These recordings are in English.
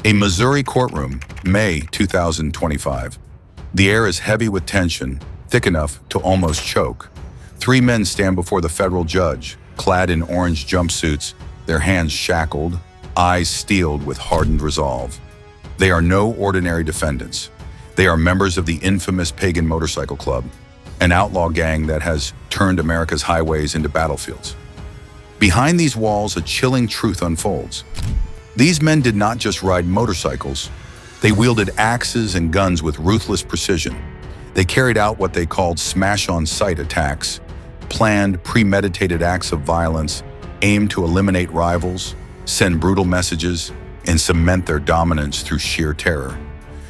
A Missouri courtroom, May 2025. The air is heavy with tension, thick enough to almost choke. Three men stand before the federal judge, clad in orange jumpsuits, their hands shackled, eyes steeled with hardened resolve. They are no ordinary defendants. They are members of the infamous Pagan Motorcycle Club, an outlaw gang that has turned America's highways into battlefields. Behind these walls, a chilling truth unfolds. These men did not just ride motorcycles. They wielded axes and guns with ruthless precision. They carried out what they called smash-on-sight attacks, planned, premeditated acts of violence aimed to eliminate rivals, send brutal messages, and cement their dominance through sheer terror.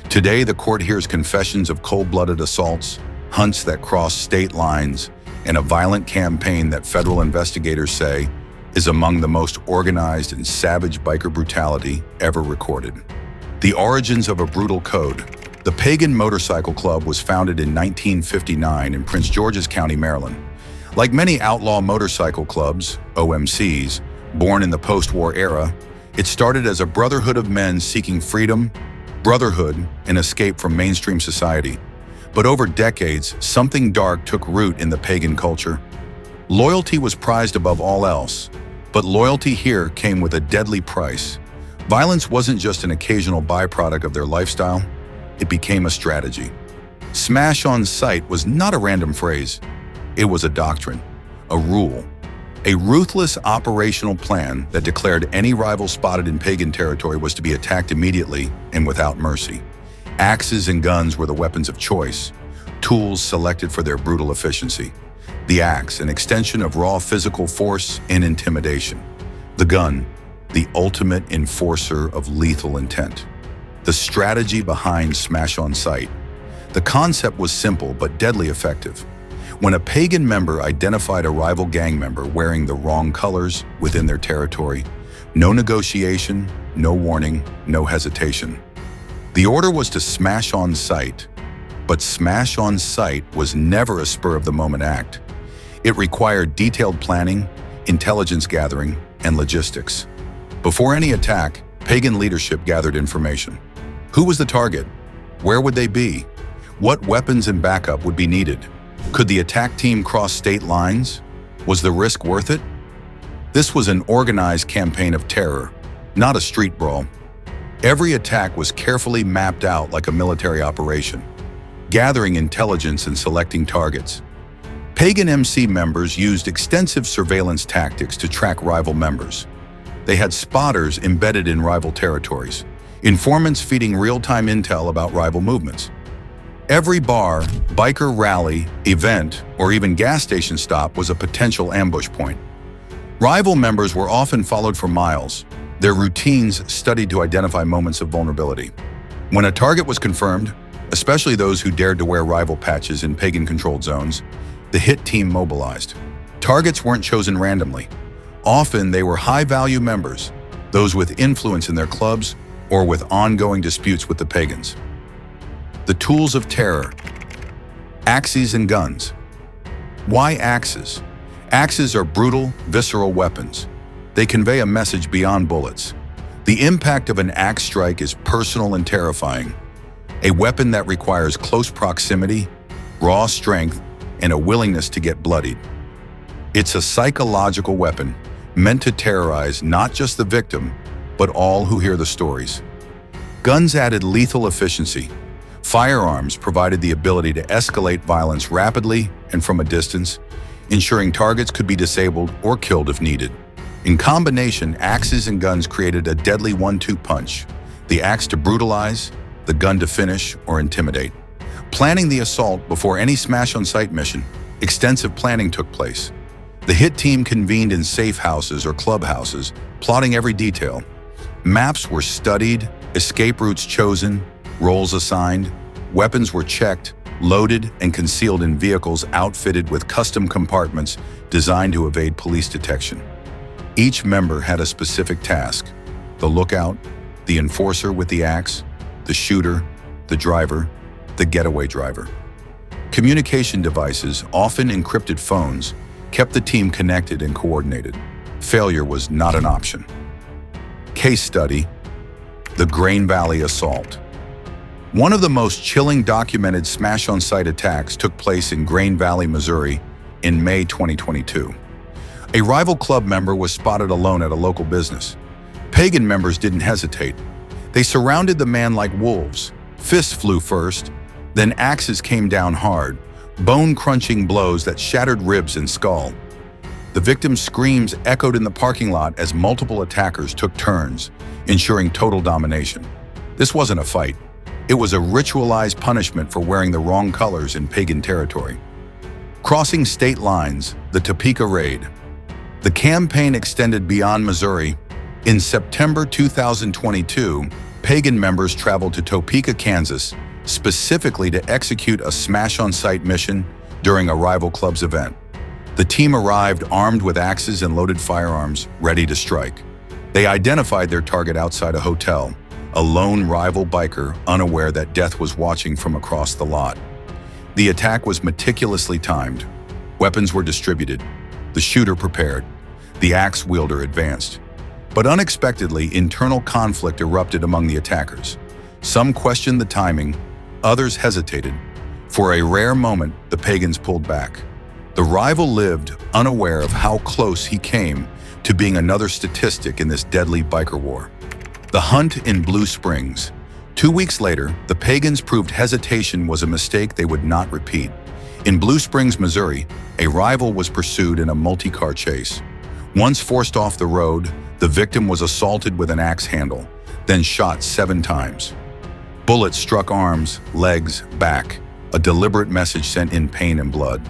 Today, the court hears confessions of cold-blooded assaults, hunts that cross state lines, and a violent campaign that federal investigators say is among the most organized and savage biker brutality ever recorded. The origins of a brutal code. The Pagan Motorcycle Club was founded in 1959 in Prince George's County, Maryland. Like many outlaw motorcycle clubs, OMCs, born in the post-war era, it started as a brotherhood of men seeking freedom, brotherhood, and escape from mainstream society. But over decades, something dark took root in the pagan culture. Loyalty was prized above all else, but loyalty here came with a deadly price. Violence wasn't just an occasional byproduct of their lifestyle, it became a strategy. Smash on sight was not a random phrase. It was a doctrine, a rule, a ruthless operational plan that declared any rival spotted in pagan territory was to be attacked immediately and without mercy. Axes and guns were the weapons of choice, tools selected for their brutal efficiency. The axe, an extension of raw physical force and intimidation. The gun, the ultimate enforcer of lethal intent. The strategy behind smash on sight. The concept was simple but deadly effective. When a pagan member identified a rival gang member wearing the wrong colors within their territory, no negotiation, no warning, no hesitation. The order was to smash on sight, but smash on sight was never a spur-of-the-moment act. It required detailed planning, intelligence gathering, and logistics. Before any attack, pagan leadership gathered information. Who was the target? Where would they be? What weapons and backup would be needed? Could the attack team cross state lines? Was the risk worth it? This was an organized campaign of terror, not a street brawl. Every attack was carefully mapped out like a military operation, gathering intelligence and selecting targets. Pagan MC members used extensive surveillance tactics to track rival members. They had spotters embedded in rival territories, informants feeding real-time intel about rival movements. Every bar, biker rally, event, or even gas station stop was a potential ambush point. Rival members were often followed for miles, their routines studied to identify moments of vulnerability. When a target was confirmed, especially those who dared to wear rival patches in pagan-controlled zones, the hit team mobilized. Targets weren't chosen randomly. Often they were high-value members, those with influence in their clubs or with ongoing disputes with the pagans. The tools of terror. Axes and guns. Why axes? Axes are brutal, visceral weapons. They convey a message beyond bullets. The impact of an axe strike is personal and terrifying. A weapon that requires close proximity, raw strength, and a willingness to get bloodied. It's a psychological weapon meant to terrorize not just the victim, but all who hear the stories. Guns added lethal efficiency. Firearms provided the ability to escalate violence rapidly and from a distance, ensuring targets could be disabled or killed if needed. In combination, axes and guns created a deadly one-two punch, the axe to brutalize, the gun to finish or intimidate. Planning the assault before any smash-on-sight mission, extensive planning took place. The hit team convened in safe houses or clubhouses, plotting every detail. Maps were studied, escape routes chosen, roles assigned, weapons were checked, loaded, and concealed in vehicles outfitted with custom compartments designed to evade police detection. Each member had a specific task: the lookout, the enforcer with the axe, the shooter, the driver, the getaway driver. Communication devices, often encrypted phones, kept the team connected and coordinated. Failure was not an option. Case study: the Grain Valley Assault. One of the most chilling documented smash-on-sight attacks took place in Grain Valley, Missouri in May 2022. A rival club member was spotted alone at a local business. Pagan members didn't hesitate. They surrounded the man like wolves. Fists flew first, then axes came down hard, bone-crunching blows that shattered ribs and skull. The victim's screams echoed in the parking lot as multiple attackers took turns, ensuring total domination. This wasn't a fight. It was a ritualized punishment for wearing the wrong colors in pagan territory. Crossing state lines, the Topeka raid. The campaign extended beyond Missouri. In September 2022, pagan members traveled to Topeka, Kansas, specifically to execute a smash-on-sight mission during a rival club's event. The team arrived armed with axes and loaded firearms, ready to strike. They identified their target outside a hotel, a lone rival biker unaware that death was watching from across the lot. The attack was meticulously timed. Weapons were distributed. The shooter prepared. The axe wielder advanced. But unexpectedly, internal conflict erupted among the attackers. Some questioned the timing, others hesitated. For a rare moment, the pagans pulled back. The rival lived unaware of how close he came to being another statistic in this deadly biker war. The hunt in Blue Springs. 2 weeks later, the pagans proved hesitation was a mistake they would not repeat. In Blue Springs, Missouri, a rival was pursued in a multi-car chase. Once forced off the road, the victim was assaulted with an axe handle, then shot 7 times. Bullets struck arms, legs, back, a deliberate message sent in pain and blood.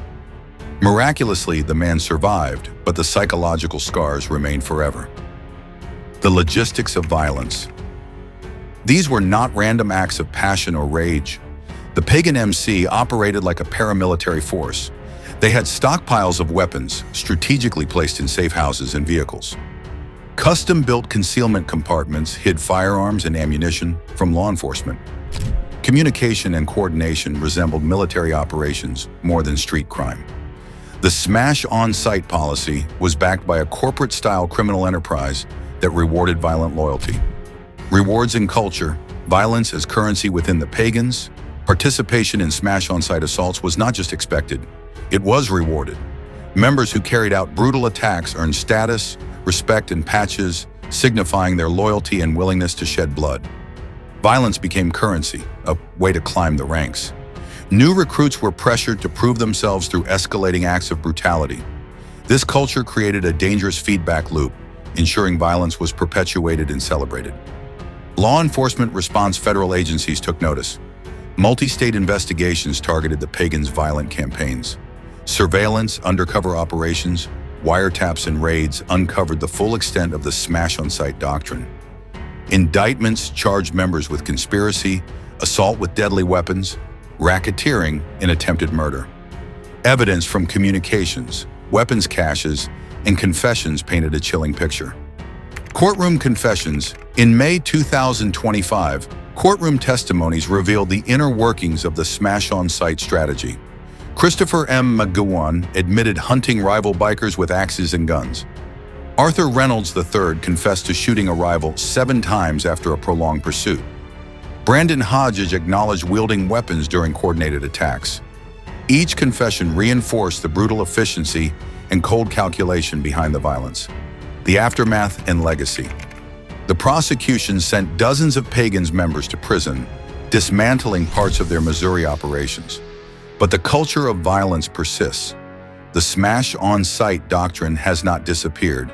Miraculously, the man survived, but the psychological scars remained forever. The logistics of violence. These were not random acts of passion or rage. The pagan MC operated like a paramilitary force. They had stockpiles of weapons, strategically placed in safe houses and vehicles. Custom-built concealment compartments hid firearms and ammunition from law enforcement. Communication and coordination resembled military operations more than street crime. The smash-on-sight policy was backed by a corporate-style criminal enterprise that rewarded violent loyalty. Rewards in culture, violence as currency within the pagans, participation in smash-on-sight assaults was not just expected, it was rewarded. Members who carried out brutal attacks earned status, respect, and patches, signifying their loyalty and willingness to shed blood. Violence became currency, a way to climb the ranks. New recruits were pressured to prove themselves through escalating acts of brutality. This culture created a dangerous feedback loop, ensuring violence was perpetuated and celebrated. Law enforcement response federal agencies took notice. Multi-state investigations targeted the pagans' violent campaigns. Surveillance, undercover operations, wiretaps, and raids uncovered the full extent of the smash-on-sight doctrine. Indictments charged members with conspiracy, assault with deadly weapons, racketeering, and attempted murder. Evidence from communications, weapons caches, and confessions painted a chilling picture. Courtroom confessions. In May 2025, courtroom testimonies revealed the inner workings of the smash-on-sight strategy. Christopher M. McGowan admitted hunting rival bikers with axes and guns. Arthur Reynolds III confessed to shooting a rival 7 times after a prolonged pursuit. Brandon Hodges acknowledged wielding weapons during coordinated attacks. Each confession reinforced the brutal efficiency and cold calculation behind the violence. The aftermath and legacy. The prosecution sent dozens of pagans members to prison, dismantling parts of their Missouri operations. But the culture of violence persists. The smash-on-sight doctrine has not disappeared.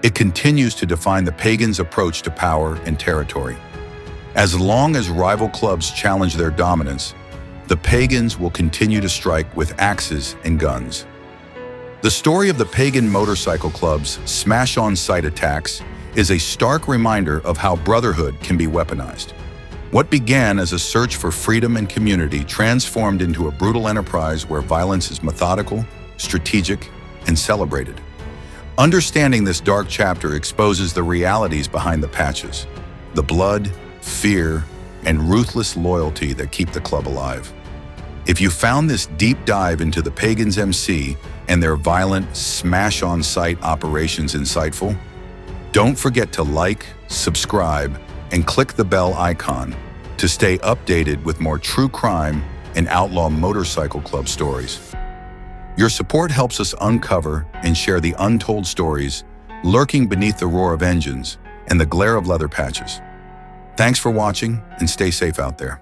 It continues to define the pagans' approach to power and territory. As long as rival clubs challenge their dominance, the pagans will continue to strike with axes and guns. The story of the Pagan Motorcycle Club's smash-on-sight attacks is a stark reminder of how brotherhood can be weaponized. What began as a search for freedom and community transformed into a brutal enterprise where violence is methodical, strategic, and celebrated. Understanding this dark chapter exposes the realities behind the patches, the blood, fear, and ruthless loyalty that keep the club alive. If you found this deep dive into the Pagans MC and their violent smash-on-sight operations insightful, don't forget to like, subscribe, and click the bell icon to stay updated with more true crime and Outlaw Motorcycle Club stories. Your support helps us uncover and share the untold stories lurking beneath the roar of engines and the glare of leather patches. Thanks for watching, and stay safe out there.